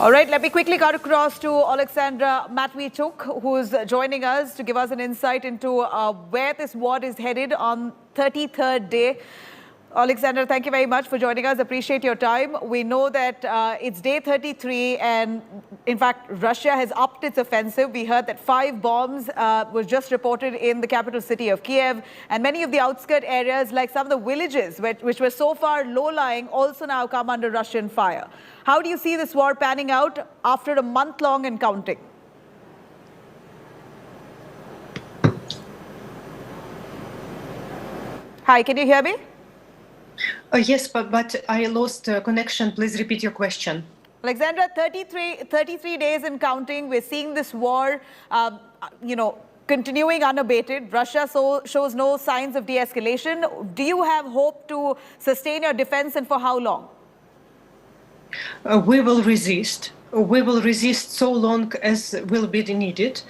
All right, let me quickly cut across to Oleksandra Matviichuk, who's joining us to give us an insight into where this war is headed on 33rd day. Oleksandra, thank you very much for joining us. Appreciate your time. We know that it's day 33 and, in fact, Russia has upped its offensive. We heard that 5 bombs was just reported in the capital city of Kiev, and many of the outskirt areas, like some of the villages which were so far low-lying, also now come under Russian fire. How do you see this war panning out after a month-long and counting? Hi, can you hear me? Yes, but I lost connection. Please repeat your question. Oleksandra, 33 days and counting. We're seeing this war, continuing unabated. Russia shows no signs of de-escalation. Do you have hope to sustain your defense, and for how long? We will resist. We will resist so long as will be needed.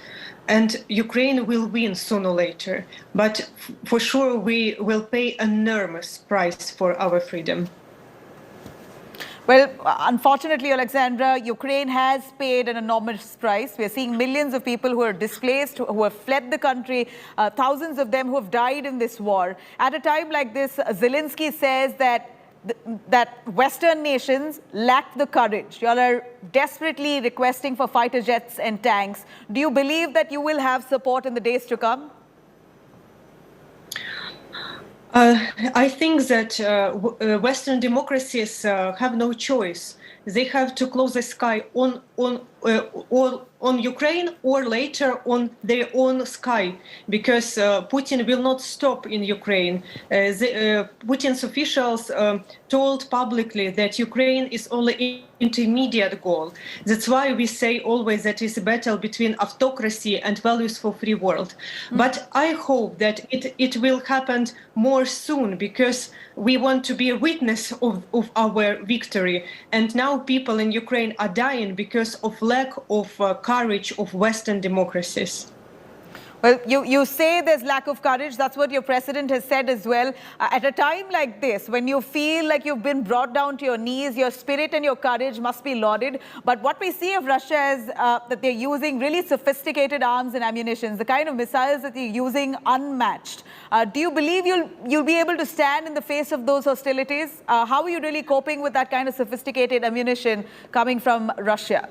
And Ukraine will win sooner or later. But for sure, we will pay an enormous price for our freedom. Well, unfortunately, Oleksandra, Ukraine has paid an enormous price. We are seeing millions of people who are displaced, who have fled the country, thousands of them who have died in this war. At a time like this, Zelensky says that Western nations lack the courage. You all are desperately requesting for fighter jets and tanks. Do you believe that you will have support in the days to come? I think that Western democracies have no choice. They have to close the sky on Ukraine or later on their own sky, because Putin will not stop in Ukraine. Putin's officials told publicly that Ukraine is only intermediate goal. That's why we say always that it's a battle between autocracy and values for free world. But I hope that it will happen more soon, because we want to be a witness of our victory. And now people in Ukraine are dying because of lack of courage of Western democracies. Well, you say there's lack of courage. That's what your president has said as well. At a time like this, when you feel like you've been brought down to your knees, your spirit and your courage must be lauded. But what we see of Russia is that they're using really sophisticated arms and ammunition, the kind of missiles that they're using unmatched. Do you believe you'll be able to stand in the face of those hostilities? How are you really coping with that kind of sophisticated ammunition coming from Russia?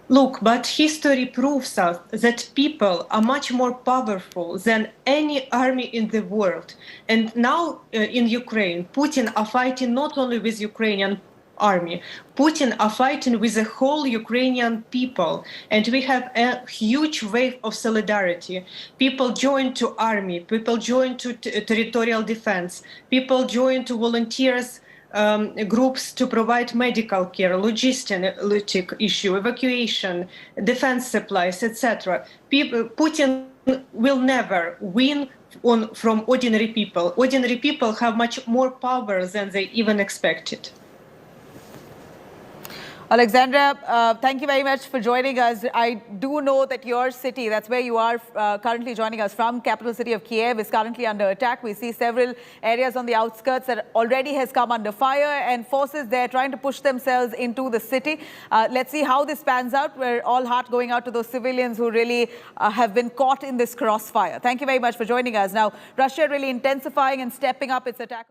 Look, but history proves us that people are much more powerful than any army in the world. And now in Ukraine, Putin are fighting not only with Ukrainian army, Putin are fighting with the whole Ukrainian people. And we have a huge wave of solidarity. People join to army, people join to territorial defense, people join to volunteers groups to provide medical care, logistic issue, evacuation, defense supplies, etc. Putin will never win from ordinary people. Ordinary people have much more power than they even expected. Oleksandra, thank you very much for joining us. I do know that your city, that's where you are currently joining us from, capital city of Kiev, is currently under attack. We see several areas on the outskirts that already has come under fire, and forces there trying to push themselves into the city. Let's see how this pans out. We're all heart going out to those civilians who really have been caught in this crossfire. Thank you very much for joining us. Now, Russia really intensifying and stepping up its attack.